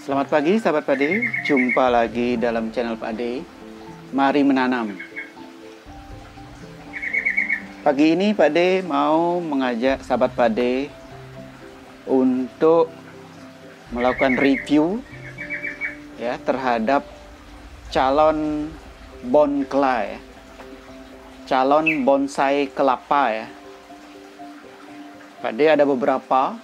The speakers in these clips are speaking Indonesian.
Selamat pagi sahabat Pade, jumpa lagi dalam channel Pade. Mari menanam. Pagi ini Pade mau mengajak sahabat Pade untuk melakukan review ya terhadap calon bonkla ya. Calon bonsai kelapa ya. Pade ada beberapa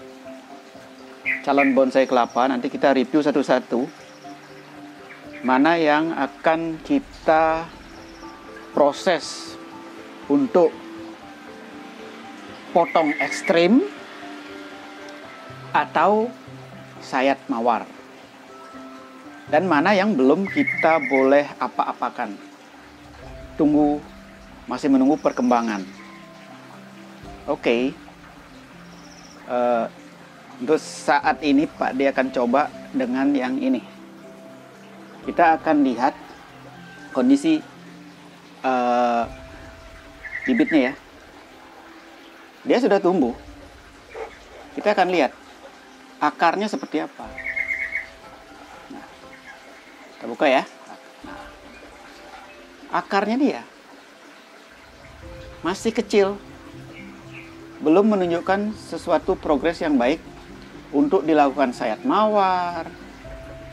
calon bonsai kelapa, nanti kita review satu-satu mana yang akan kita proses untuk potong ekstrim atau sayat mawar, dan mana yang belum kita boleh apa-apakan. Masih menunggu perkembangan. Oke. Untuk saat ini Pak dia akan coba dengan yang ini. Kita akan lihat kondisi bibitnya ya. Dia sudah tumbuh. Kita akan lihat akarnya seperti apa. Nah, kita buka ya. Nah, akarnya dia masih kecil, belum menunjukkan sesuatu progres yang baik untuk dilakukan sayat mawar,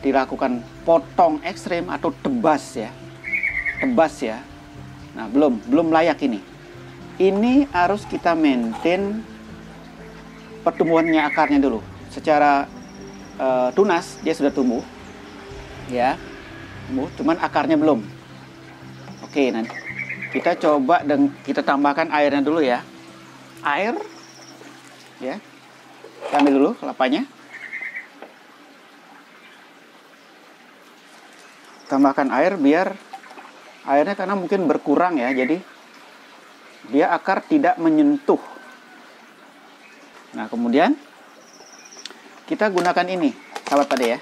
dilakukan potong ekstrim atau tebas ya. Tebas ya. Nah, belum layak ini. Ini harus kita maintain pertumbuhannya akarnya dulu. Secara tunas dia sudah tumbuh. Ya. Tumbuh, cuman akarnya belum. Oke, nanti kita coba dan kita tambahkan airnya dulu ya. Air ya. Kita ambil dulu kelapanya. Tambahkan air biar airnya karena mungkin berkurang ya, jadi dia akar tidak menyentuh. Nah, kemudian kita gunakan ini, sahabat Pade ya.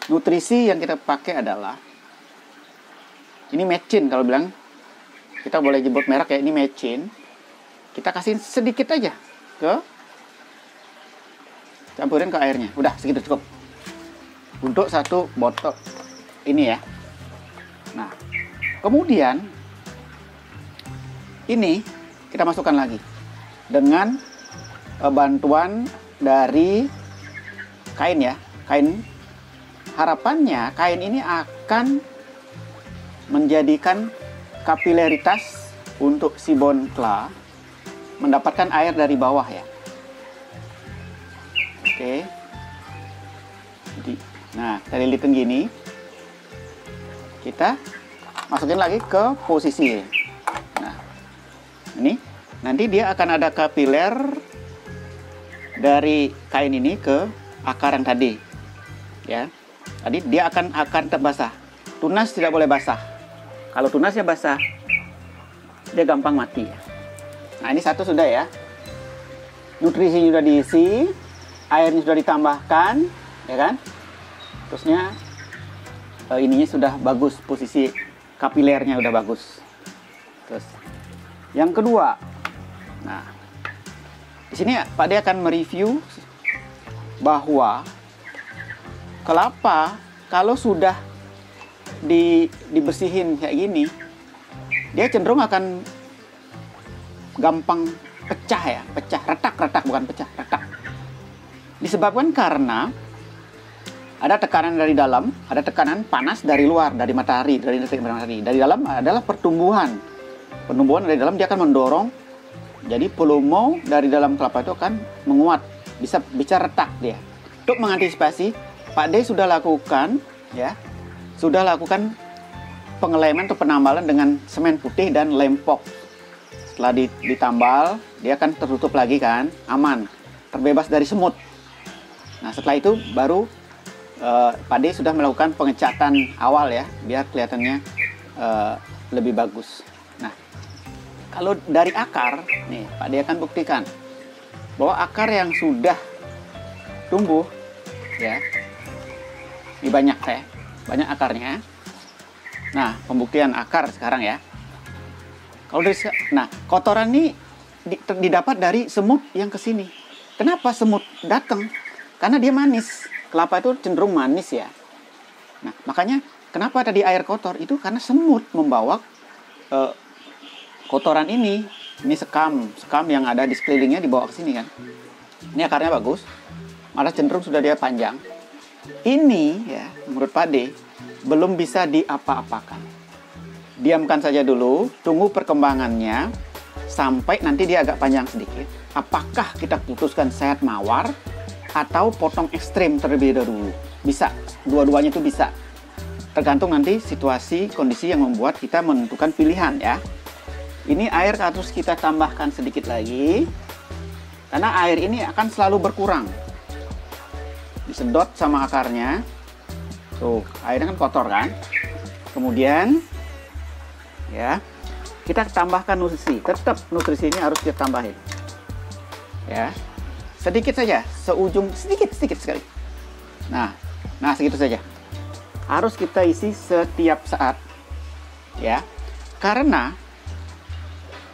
Nutrisi yang kita pakai adalah ini mecin, kalau bilang kita boleh jemput merek ya, ini mecin. Kita kasih sedikit aja campurin ke airnya. Udah segitu cukup untuk satu botol ini ya. Nah, kemudian ini kita masukkan lagi dengan bantuan dari kain ya. Kain, harapannya kain ini akan menjadikan kapilaritas untuk si bonkla mendapatkan air dari bawah ya. Oke. Nah, kita lilitin gini. Kita masukin lagi ke posisi. Nah, ini nanti dia akan ada kapiler dari kain ini ke akar yang tadi. Ya. Tadi dia akan terbasah. Tunas tidak boleh basah. Kalau tunasnya basah, dia gampang mati ya. Nah, ini satu sudah ya. Nutrisi sudah diisi, airnya sudah ditambahkan, ya kan? Terusnya ininya sudah bagus, posisi kapilernya udah bagus. Terus yang kedua, nah di sini Pak D akan mereview bahwa kelapa kalau sudah dibersihin kayak gini, dia cenderung akan gampang pecah ya, retak, bukan pecah, retak. Disebabkan karena ada tekanan dari dalam, ada tekanan panas dari luar, dari matahari, dari matahari. Dari dalam adalah pertumbuhan. Pertumbuhan dari dalam dia akan mendorong, jadi volume dari dalam kelapa itu akan menguat, bisa retak dia. Untuk mengantisipasi, Pak D sudah lakukan ya, pengeleman atau penambalan dengan semen putih dan lempok. Setelah ditambal, dia akan tertutup lagi kan, aman, terbebas dari semut. Nah, setelah itu baru Pak D sudah melakukan pengecatan awal ya, biar kelihatannya lebih bagus. Nah, kalau dari akar, nih Pak D akan buktikan bahwa akar yang sudah tumbuh ya, ini banyak akarnya. Nah, pembuktian akar sekarang ya. Kalau dari, nah kotoran ini didapat dari semut yang kesini. Kenapa semut datang? Karena dia manis. Kelapa itu cenderung manis ya. Nah, makanya kenapa tadi air kotor itu karena semut membawa kotoran ini. Ini sekam yang ada di sekelilingnya dibawa ke sini kan. Ini akarnya bagus, malah cenderung sudah dia panjang. Ini ya, menurut Pak D, belum bisa diapa-apakan. Diamkan saja dulu, tunggu perkembangannya sampai nanti dia agak panjang sedikit. Apakah kita putuskan sehat mawar atau potong ekstrim terlebih dahulu? Bisa, dua-duanya itu bisa. Tergantung nanti situasi, kondisi yang membuat kita menentukan pilihan ya. Ini air harus kita tambahkan sedikit lagi. Karena air ini akan selalu berkurang. Disedot sama akarnya. Tuh, airnya kan kotor kan. Kemudian ya, kita tambahkan nutrisi. Tetap nutrisi ini harus kita tambahin. Ya. Sedikit saja, seujung sedikit sekali. Nah, segitu saja. Harus kita isi setiap saat. Ya. Karena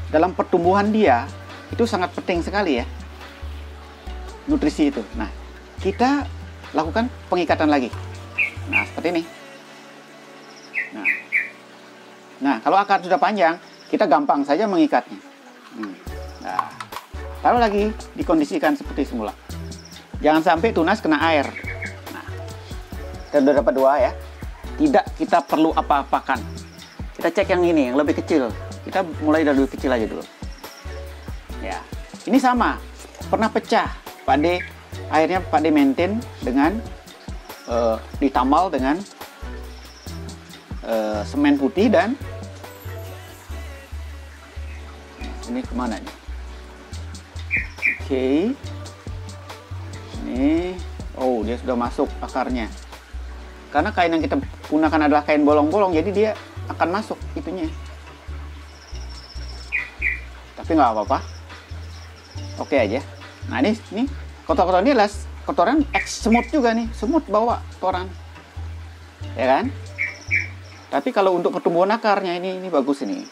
dalam pertumbuhan dia itu sangat penting sekali ya. Nutrisi itu. Nah, kita lakukan pengikatan lagi. Nah, seperti ini. Nah, kalau akar sudah panjang, kita gampang saja mengikatnya. Nah, taruh lagi, dikondisikan seperti semula. Jangan sampai tunas kena air. Nah, kita sudah dapat 2 ya. Tidak kita perlu apa-apakan. Kita cek yang ini, yang lebih kecil. Kita mulai dari lebih kecil aja dulu. Ya, ini sama. Pernah pecah. Pak D, akhirnya Pak D maintain dengan ditambal dengan semen putih dan ini kemana nih? Oke. Ini, oh dia sudah masuk akarnya. Karena kain yang kita gunakan adalah kain bolong-bolong, jadi dia akan masuk itunya. Tapi nggak apa-apa. Oke aja. Nah ini kotor-kotor ini adalah kotoran semut juga nih. Semut bawa kotoran. Ya kan? Tapi kalau untuk pertumbuhan akarnya ini bagus ini.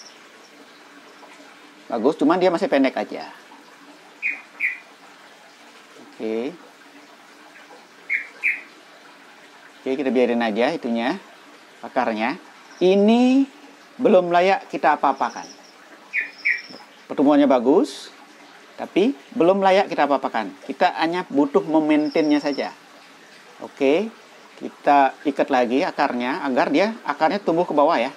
Bagus, cuman dia masih pendek aja. Oke. Oke, kita biarin aja itunya. Akarnya. Ini belum layak kita apa-apakan. Pertumbuhannya bagus. Tapi belum layak kita apa-apakan. Kita hanya butuh memaintainnya saja. Oke, kita ikat lagi akarnya agar akarnya tumbuh ke bawah ya.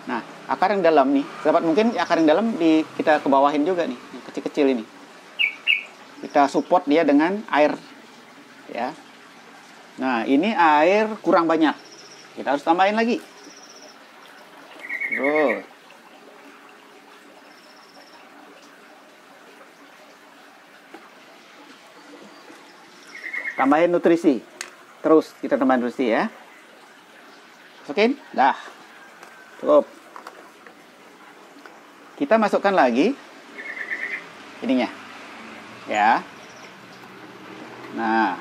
Nah, akar yang dalam nih, dapat mungkin akar yang dalam kita ke bawahin juga nih, yang kecil-kecil ini. Kita support dia dengan air ya. Nah, ini air kurang banyak. Kita harus tambahin lagi. Terus tambahin nutrisi. Terus kita tambahin nutrisi ya. Masukin. Dah. Cukup. Kita masukkan lagi ininya. Ya. Nah.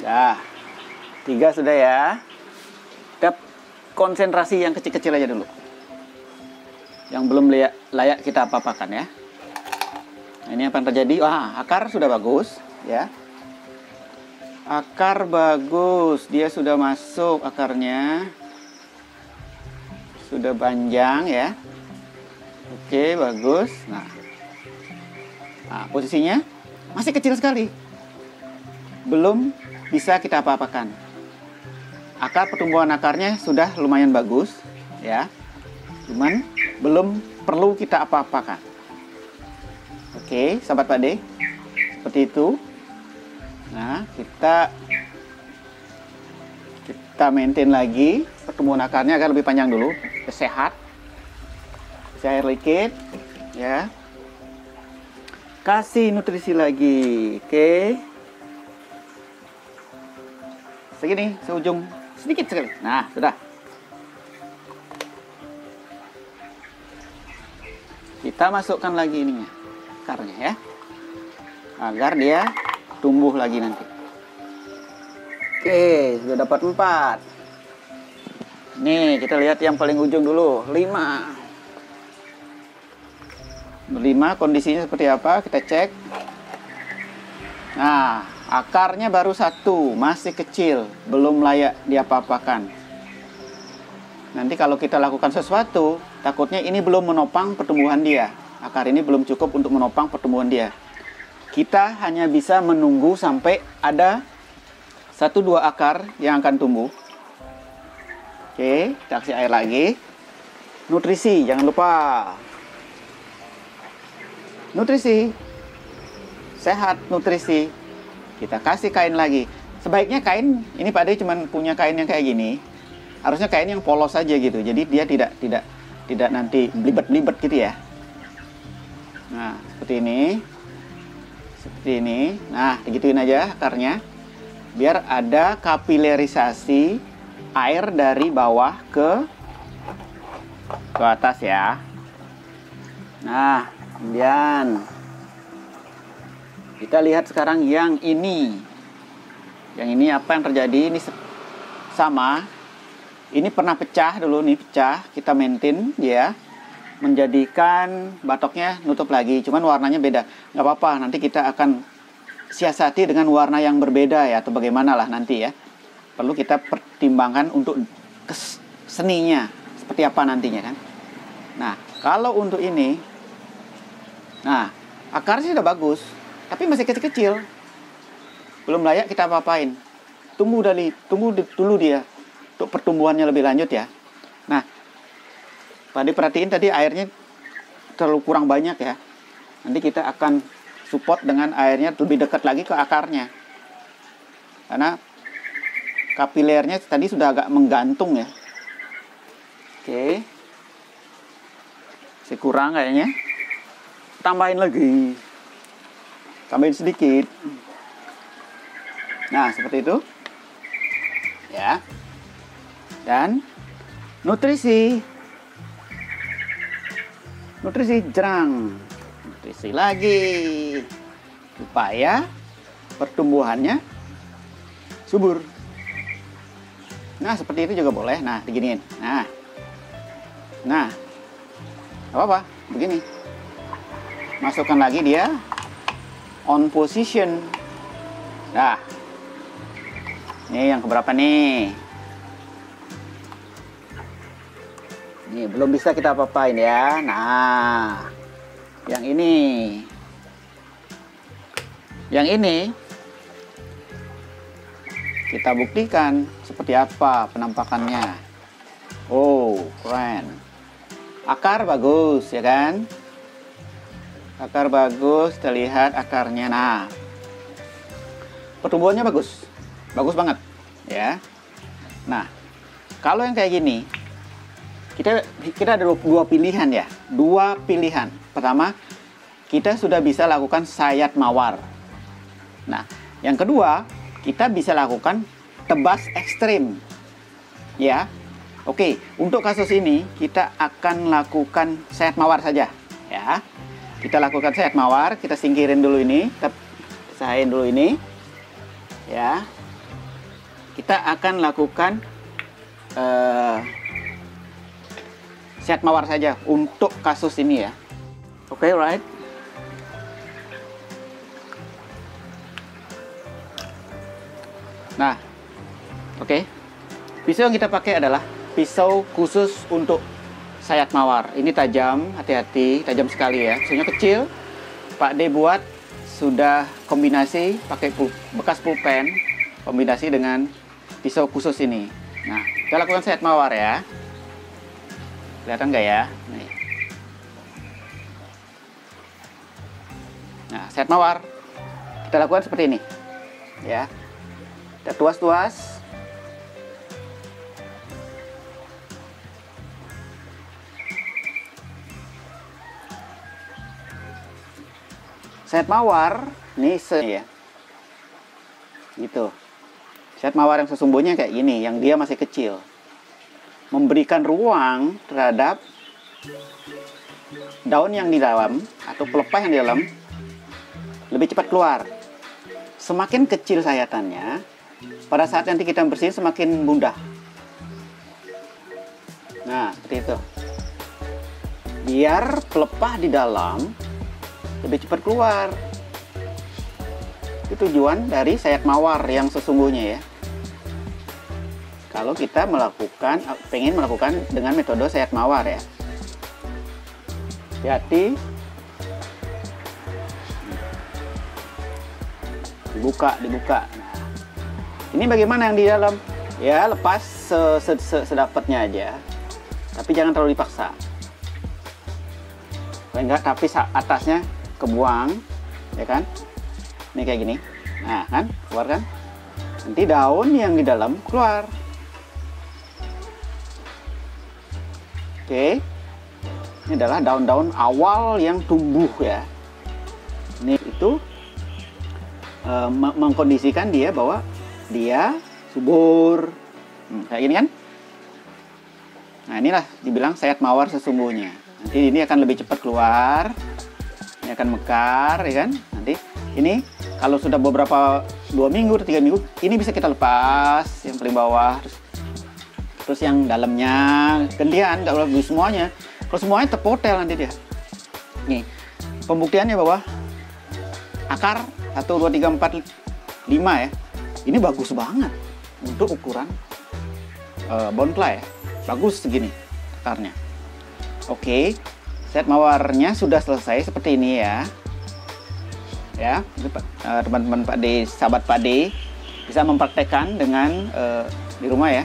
Dah. 3 sudah ya. Kita konsentrasi yang kecil-kecil aja dulu. Yang belum layak kita apa-apakan ya. Nah, ini apa yang terjadi? Wah, akar sudah bagus. Ya, akar bagus, dia sudah masuk akarnya, sudah panjang ya. Oke, bagus. Nah, posisinya masih kecil sekali, belum bisa kita apa-apakan. Akar pertumbuhan akarnya sudah lumayan bagus ya, cuman belum perlu kita apa-apakan. Oke, sahabat Pak D, seperti itu. Nah, kita maintain lagi pertumbuhan akarnya agar lebih panjang dulu, sehat. Cair liquid, ya. Kasih nutrisi lagi, oke. Segini, seujung sedikit sekali. Nah, sudah. Kita masukkan lagi ininya, akarnya ya, agar dia tumbuh lagi nanti. Oke, sudah dapat 4. Nih, kita lihat yang paling ujung dulu, 5. 5 kondisinya seperti apa? Kita cek. Nah, Akarnya baru satu, masih kecil, belum layak diapa-apakan. Nanti kalau kita lakukan sesuatu, takutnya ini belum menopang pertumbuhan dia. Akar ini belum cukup untuk menopang pertumbuhan dia. Kita hanya bisa menunggu sampai ada 1-2 akar yang akan tumbuh. Oke, kita kasih air lagi. Nutrisi, jangan lupa. Nutrisi. Sehat, nutrisi. Kita kasih kain lagi. Sebaiknya kain, ini Pak De cuma punya kain yang kayak gini. Harusnya kain yang polos saja gitu. Jadi dia tidak nanti belibet-belibet gitu ya. Nah, seperti ini. Seperti ini. Nah, digituin aja akarnya. Biar ada kapilerisasi air dari bawah ke atas ya. Nah, kemudian kita lihat sekarang yang ini. Yang ini apa yang terjadi? Ini sama. Ini pernah pecah dulu, nih pecah. Kita maintain ya. Menjadikan batoknya nutup lagi. Cuman warnanya beda. Nggak apa-apa, nanti kita akan siasati dengan warna yang berbeda ya. Atau bagaimana lah nanti ya. Perlu kita pertimbangkan untuk seninya. Seperti apa nantinya kan. Nah, kalau untuk ini. Nah, akarnya sudah bagus. Tapi masih kecil-kecil. Belum layak kita apa-apain. Tunggu dulu dia. Untuk pertumbuhannya lebih lanjut ya. Nah, tadi perhatiin tadi airnya terlalu kurang banyak ya. Nanti kita akan support dengan airnya lebih dekat lagi ke akarnya. Karena kapilernya tadi sudah agak menggantung ya. Oke. Masih kurang kayaknya. Tambahin lagi. Tambahin sedikit. Nah, seperti itu. Ya. Dan nutrisi. Nutrisi jerang. Nutrisi lagi. Supaya pertumbuhannya subur. Nah, seperti itu juga boleh. Nah, diginiin. Nah. Apa-apa, begini. Masukkan lagi dia on position. Nah, ini yang keberapa nih? Ini belum bisa kita apa-apain ya. Nah, yang ini. Yang ini kita buktikan seperti apa penampakannya. Oh, keren. Akar bagus ya kan? Akar bagus, terlihat akarnya. Nah, pertumbuhannya bagus. Bagus banget ya. Nah, kalau yang kayak gini, kita ada dua pilihan ya. Dua pilihan. Pertama, kita sudah bisa lakukan sayat mawar. Nah, yang kedua, kita bisa lakukan tebas ekstrim. Ya. Oke, untuk kasus ini kita akan lakukan sayat mawar saja ya. Kita lakukan sayat mawar, kita singkirin dulu ini, kita pisahin dulu ini. Ya. Kita akan lakukan sayat mawar saja untuk kasus ini ya. Oke, right? Nah, oke. Pisau yang kita pakai adalah pisau khusus untuk sayat mawar. Ini tajam, hati-hati, tajam sekali ya. Pisaunya kecil. Pak D buat sudah kombinasi pakai bekas pulpen, kombinasi dengan pisau khusus ini. Nah, kita lakukan sayat mawar ya. Kelihatan nggak ya? Nih. Nah, sayat mawar kita lakukan seperti ini. Ya. Kita tuas-tuas. Sayat mawar, nih ya. Gitu. Sayat mawar yang sesungguhnya kayak gini, yang dia masih kecil. Memberikan ruang terhadap daun yang di dalam atau pelepah yang di dalam lebih cepat keluar. Semakin kecil sayatannya, pada saat nanti kita bersihin semakin mudah. Nah, seperti itu. Biar pelepah di dalam lebih cepat keluar. Itu tujuan dari sayat mawar yang sesungguhnya ya. Kalau kita pengen melakukan dengan metode sayat mawar ya. Hati-hati. Dibuka. Nah, ini bagaimana yang di dalam? Ya, lepas sedapatnya aja. Tapi jangan terlalu dipaksa. Enggak, tapi atasnya kebuang, ya kan? Ini kayak gini. Nah, kan? Keluar kan? Nanti daun yang di dalam keluar. Oke. Ini adalah daun-daun awal yang tumbuh ya. Ini itu mengkondisikan dia bahwa dia subur. Kayak gini kan? Nah, inilah dibilang sayat mawar sesungguhnya. Nanti ini akan lebih cepat keluar. Ini akan mekar, ya kan? Nanti ini kalau sudah beberapa 2 minggu atau 3 minggu, ini bisa kita lepas yang paling bawah. Terus yang dalamnya gantian, nggak boleh semuanya. Kalau semuanya terpotel nanti dia. Nih, pembuktiannya bahwa akar 1, 2, 3, 4, 5 ya. Ini bagus banget untuk ukuran bonfly ya. Bagus segini akarnya. Oke, sayat mawarnya sudah selesai seperti ini ya. Ya, teman-teman Pak D, sahabat Pak D bisa mempraktekkan dengan di rumah ya.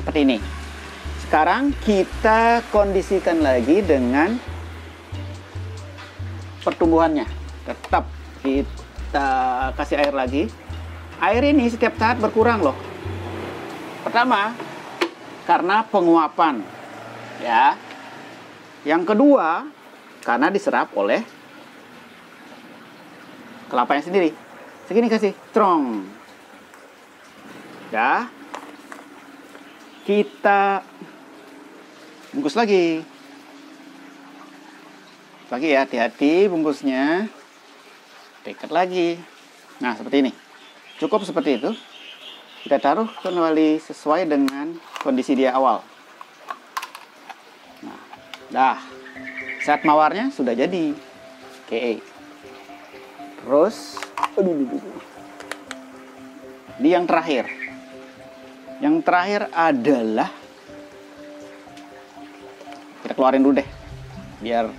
Seperti ini. Sekarang kita kondisikan lagi dengan pertumbuhannya. Tetap kita kasih air lagi. Air ini setiap saat berkurang loh. Pertama, karena penguapan. Ya. Yang kedua, karena diserap oleh kelapanya sendiri. Segini kasih, strong. Ya. Kita bungkus lagi. Lagi ya, hati-hati bungkusnya. Dekat lagi. Nah, seperti ini. Cukup seperti itu. Kita taruh kembali sesuai dengan kondisi dia awal. Nah, dah. Sayat mawarnya sudah jadi. Oke. Terus, ini yang terakhir. Yang terakhir adalah kita keluarin dulu deh, biar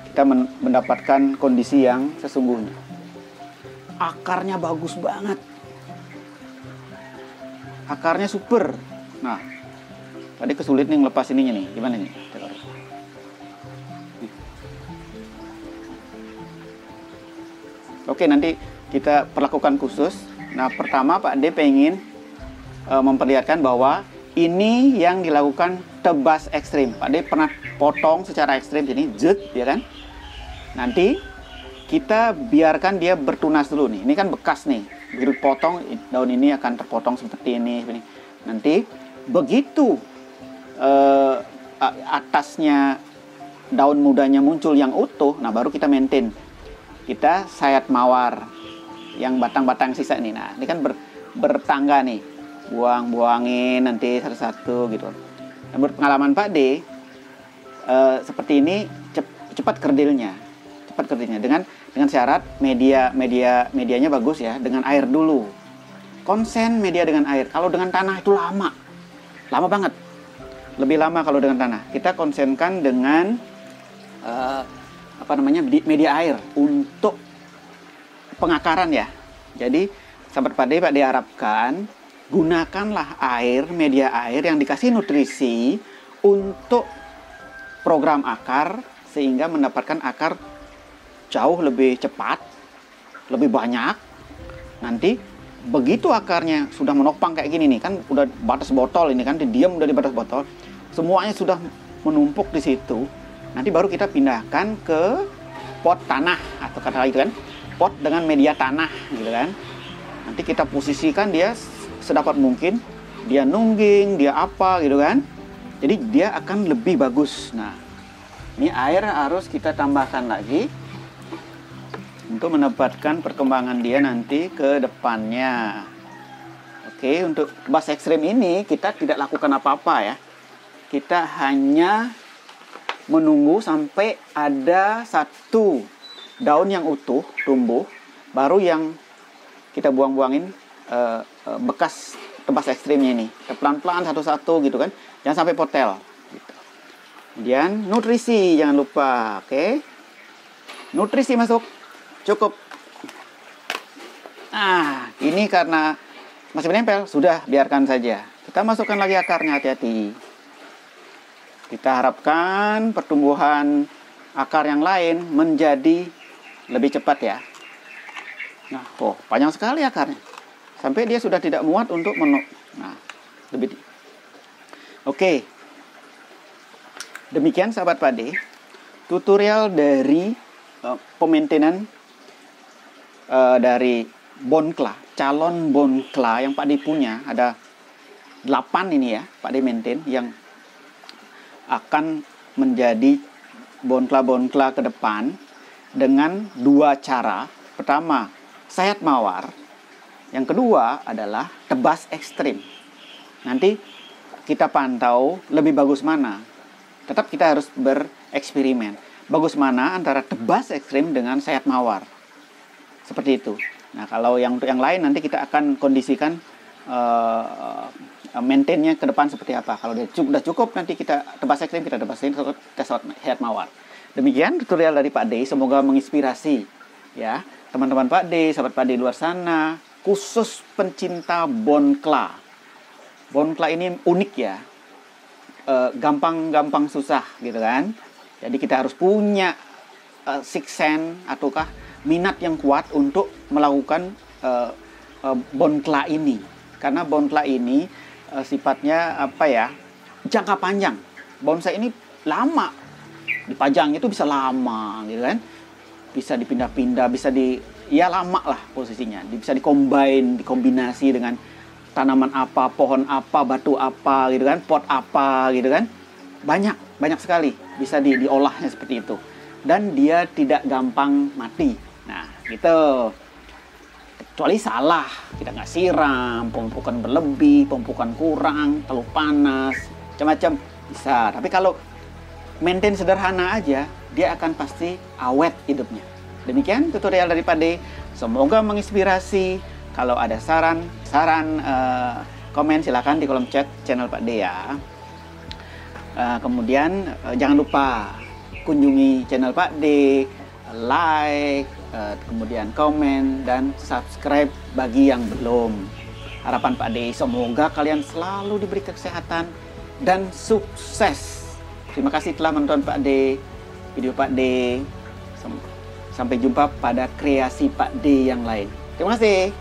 kita mendapatkan kondisi yang sesungguhnya. Akarnya bagus banget. Akarnya super. Nah, tadi kesulit nih ngelepas ininya nih. Gimana nih? Oke, nanti kita perlakukan khusus. Nah, pertama Pak D pengen memperlihatkan bahwa ini yang dilakukan tebas ekstrim. Pak D pernah potong secara ekstrim, jadi jet, ya kan? Nanti kita biarkan dia bertunas dulu nih. Ini kan bekas nih. Begitu potong, daun ini akan terpotong seperti ini. Nanti begitu atasnya daun mudanya muncul yang utuh, nah baru kita maintain. Kita sayat mawar yang batang-batang sisa ini. Nah, ini kan bertangga nih. Buang-buangin nanti satu-satu gitu. Menurut pengalaman Pak D, seperti ini cepat kerdilnya. Cepat kerdilnya dengan syarat medianya bagus ya, dengan air dulu. Konsen media dengan air. Kalau dengan tanah itu lama banget. Lebih lama kalau dengan tanah. Kita konsenkan dengan media air untuk pengakaran ya. Jadi sahabat Pak D harapkan gunakanlah media air yang dikasih nutrisi untuk program akar sehingga mendapatkan akar jauh lebih cepat, lebih banyak. Nanti begitu akarnya sudah menopang kayak gini nih, kan udah batas botol ini kan, diam udah di batas botol, semuanya sudah menumpuk di situ. Nanti baru kita pindahkan ke pot tanah atau kata itu kan, pot dengan media tanah gitu kan. Nanti kita posisikan dia sedapat mungkin, dia nungging, dia apa gitu kan. Jadi dia akan lebih bagus. Nah, ini air harus kita tambahkan lagi untuk mendapatkan perkembangan dia nanti ke depannya. Oke, untuk bas ekstrim ini kita tidak lakukan apa-apa ya. Kita hanya menunggu sampai ada satu daun yang utuh tumbuh, baru yang kita buang-buangin bekas tebas ekstrimnya ini. Pelan-pelan satu-satu gitu kan. Jangan sampai potel. Gitu. Kemudian nutrisi jangan lupa, oke? Nutrisi masuk, cukup. Nah, ini karena masih menempel, sudah biarkan saja. Kita masukkan lagi akarnya, hati-hati. Kita harapkan pertumbuhan akar yang lain menjadi lebih cepat ya. Nah, panjang sekali akarnya. Sampai dia sudah tidak muat untuk Nah, lebih. Oke. Demikian sahabat padi, tutorial dari pemaintenan dari bonkla, calon bonkla yang Pak D punya. Ada 8 ini ya, Pak D maintain yang akan menjadi bonkla-bonkla ke depan dengan 2 cara. Pertama, sayat mawar. Yang kedua adalah tebas ekstrim. Nanti kita pantau lebih bagus mana. Tetap kita harus bereksperimen. Bagus mana antara tebas ekstrim dengan sayat mawar. Seperti itu. Nah, kalau untuk yang lain nanti kita akan kondisikan maintainnya ke depan seperti apa. Kalau sudah cukup nanti kita tebas ekstrim, kita tebas ekstrim, kita sayat mawar. Demikian tutorial dari Pak D. Semoga menginspirasi ya teman-teman Pak D, sahabat Pak D luar sana, khusus pencinta bonkla. Bonkla ini unik ya. Gampang-gampang susah gitu kan. Jadi kita harus punya sixth sense ataukah minat yang kuat untuk melakukan bonkla ini. Karena bonkla ini sifatnya apa ya? Jangka panjang. Bonsai ini lama. Dipajang itu bisa lama gitu kan. Bisa dipindah-pindah, bisa lama lah posisinya. Bisa dikombinasi dengan tanaman apa, pohon apa, batu apa gitu kan, pot apa gitu kan. Banyak sekali bisa diolahnya seperti itu. Dan dia tidak gampang mati. Nah, gitu. Kecuali salah, kita nggak siram, pemupukan berlebih, pemupukan kurang, terlalu panas, macam-macam bisa. Tapi kalau maintain sederhana aja, dia akan pasti awet hidupnya. Demikian tutorial dari Pak D. Semoga menginspirasi. Kalau ada saran, komen silakan di kolom chat channel Pak D ya. Kemudian jangan lupa kunjungi channel Pak D, like, kemudian komen dan subscribe bagi yang belum. Harapan Pak D, semoga kalian selalu diberi kesehatan dan sukses. Terima kasih telah menonton Pak D, video Pak D. Sampai jumpa pada kreasi Pak D yang lain. Terima kasih.